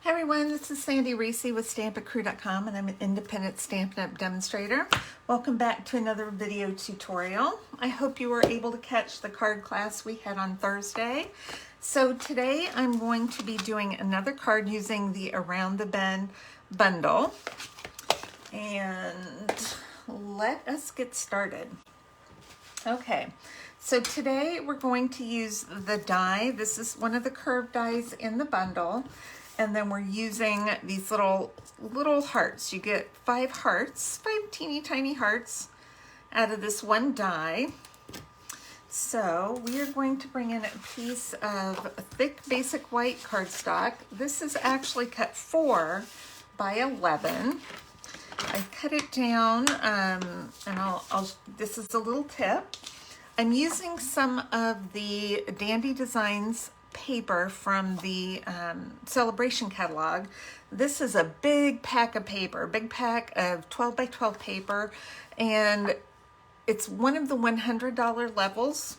Hi everyone, this is Sandy Reese with StampItCrew.com and I'm an independent Stampin' Up! Demonstrator. Welcome back to another video tutorial. I hope you were able to catch the card class we had on Thursday. So today I'm going to be doing another card using the Around the Bend bundle. And let us get started. Okay, so today we're going to use the die. This is one of the curved dies in the bundle. And then we're using these little hearts. You get 5 hearts, 5 teeny tiny hearts out of this one die. So we are going to bring in a piece of thick basic white cardstock. This is actually cut 4 by 11. I cut it down and this is a little tip. I'm using some of the Dandy Designs paper from the Celebration catalog. This is a big pack of paper, big pack of 12 by 12 paper, and it's one of the $100 levels,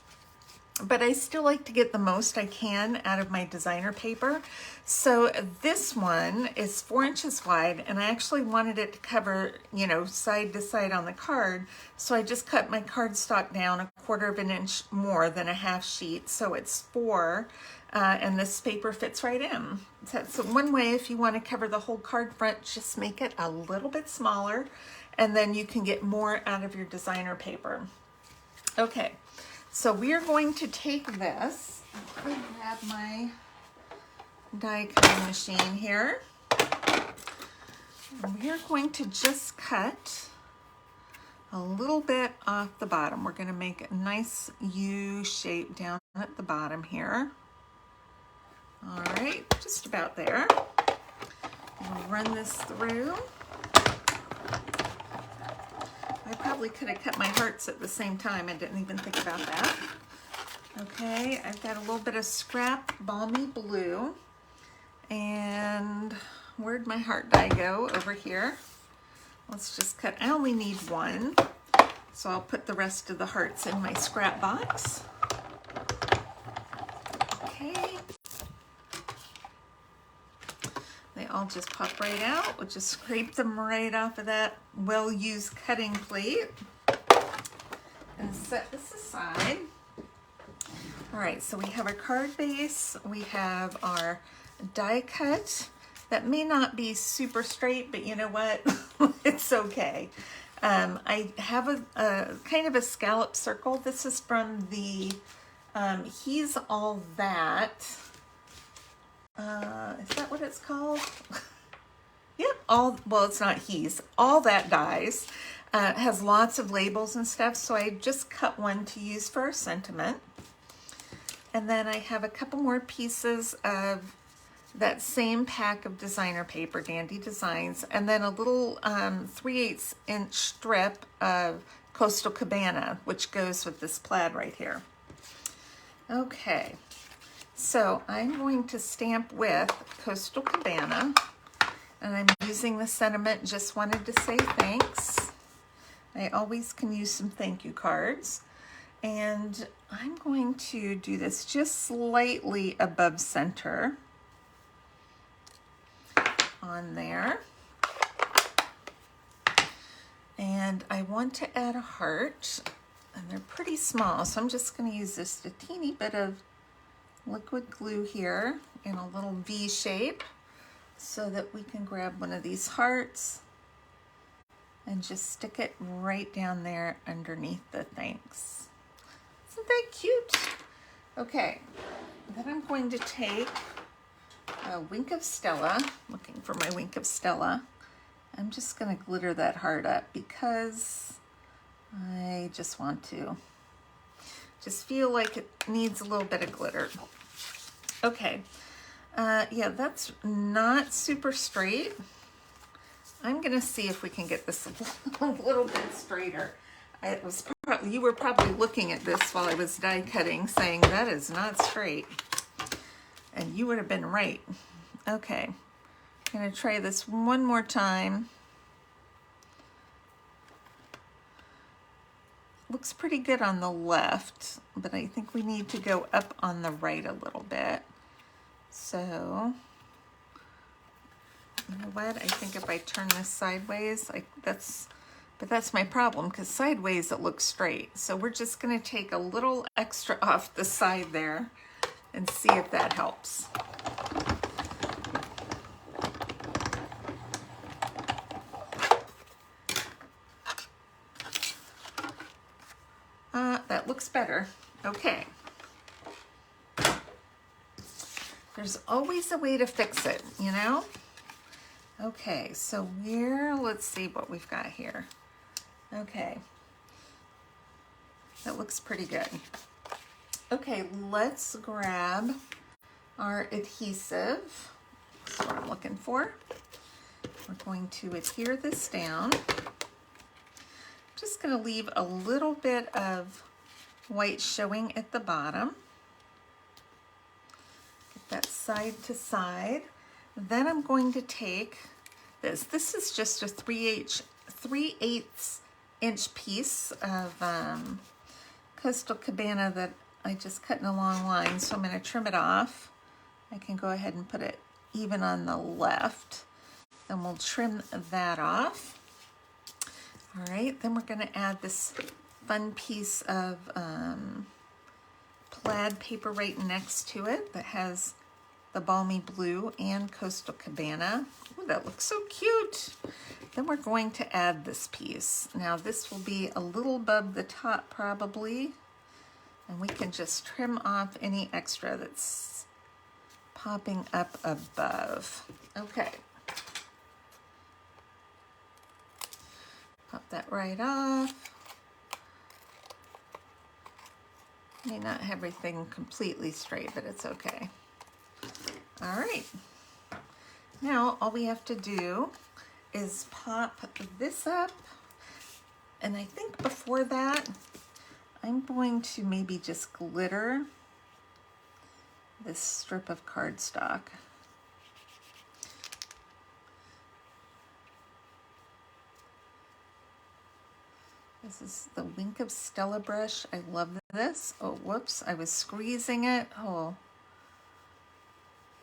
but I still like to get the most I can out of my designer paper. So this one is 4 inches wide, and I actually wanted it to cover, you know, side to side on the card. So I just cut my cardstock down 1/4 of an inch more than a half sheet. So it's 4, and this paper fits right in. So one way, if you want to cover the whole card front, just make it a little bit smaller, and then you can get more out of your designer paper. Okay. So we are going to take this, I'm going to grab my die cutting machine here, and we are going to just cut a little bit off the bottom. We're going to make a nice U shape down at the bottom here. All right, just about there. We'll run this through. I probably could have cut my hearts at the same time. I didn't even think about that. Okay, I've got a little bit of scrap balmy blue. And where'd my heart die go? Over here. Let's just cut. I only need 1. So I'll put the rest of the hearts in my scrap box. Okay. They all just pop right out. We'll just scrape them right off of that well-used cutting plate and set this aside. All right, so we have our card base. We have our die cut. That may not be super straight, but you know what? It's okay. I have a kind of a scallop circle. This is from the He's All That. Is that what it's called? Yep, well, it's not He's. All That dies. Has lots of labels and stuff, so I just cut one to use for a sentiment. And then I have a couple more pieces of that same pack of designer paper, Dandy Designs, and then a little 3/8 inch strip of Coastal Cabana, which goes with this plaid right here. Okay. So I'm going to stamp with Coastal Cabana, and I'm using the sentiment, just wanted to say thanks. I always can use some thank you cards. And I'm going to do this just slightly above center on there. And I want to add a heart, and they're pretty small, so I'm just going to use just a teeny bit of liquid glue here in a little V shape so that we can grab one of these hearts and just stick it right down there underneath the thanks. Isn't that cute? Okay, then I'm going to take a Wink of Stella, looking for my Wink of Stella. I'm just going to glitter that heart up because I just want to. Just feel like it needs a little bit of glitter. Okay, yeah, that's not super straight. I'm gonna see if we can get this a little bit straighter. You were probably looking at this while I was die cutting saying that is not straight. And you would have been right. Okay, I'm gonna try this one more time. Looks pretty good on the left, but I think we need to go up on the right a little bit. So You know what? I think if I turn this sideways, but that's my problem, because sideways it looks straight. So we're just going to take a little extra off the side there and see if that helps. That looks better. Okay. There's always a way to fix it, you know? Okay, so let's see what we've got here. Okay. That looks pretty good. Okay, let's grab our adhesive. That's what I'm looking for. We're going to adhere this down. Just going to leave a little bit of white showing at the bottom. Get that side to side. Then I'm going to take this. This is just a 3/8 inch piece of Coastal Cabana that I just cut in a long line, so I'm going to trim it off. I can go ahead and put it even on the left. Then we'll trim that off. All right, then we're going to add this fun piece of plaid paper right next to it that has the Balmy Blue and Coastal Cabana. Ooh, that looks so cute. Then we're going to add this piece. Now this will be a little above the top probably, and we can just trim off any extra that's popping up above. Okay. Pop that right off. May not have everything completely straight, but it's okay. All right. Now all we have to do is pop this up. And I think before that, I'm going to maybe just glitter this strip of cardstock. This is the Wink of Stella brush. I love this. Oh, whoops, I was squeezing it. Oh,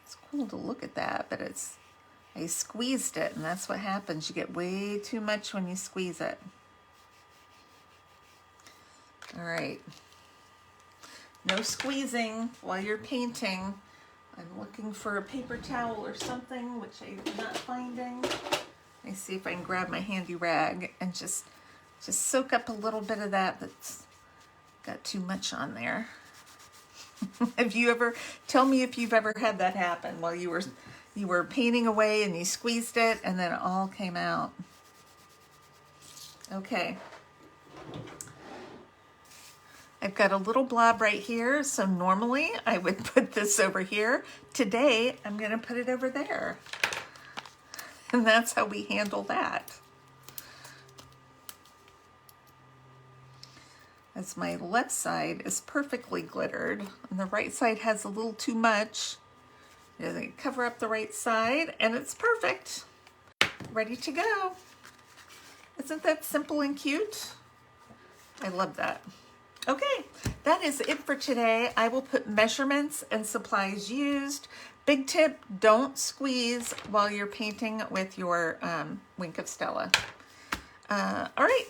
it's cool to look at that, but I squeezed it, and that's what happens. You get way too much when you squeeze it. All right. No squeezing while you're painting. I'm looking for a paper towel or something, which I'm not finding. Let me see if I can grab my handy rag and just soak up a little bit of that's got too much on there. Tell me if you've ever had that happen while you were painting away and you squeezed it and then it all came out. Okay. I've got a little blob right here, so normally I would put this over here. Today, I'm gonna put it over there. And that's how we handle that. As my left side is perfectly glittered, and the right side has a little too much. I cover up the right side, and it's perfect. Ready to go. Isn't that simple and cute? I love that. Okay, that is it for today. I will put measurements and supplies used. Big tip, don't squeeze while you're painting with your Wink of Stella. All right.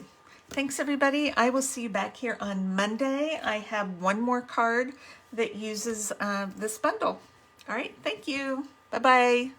Thanks, everybody. I will see you back here on Monday. I have one more card that uses this bundle. All right, thank you. Bye-bye.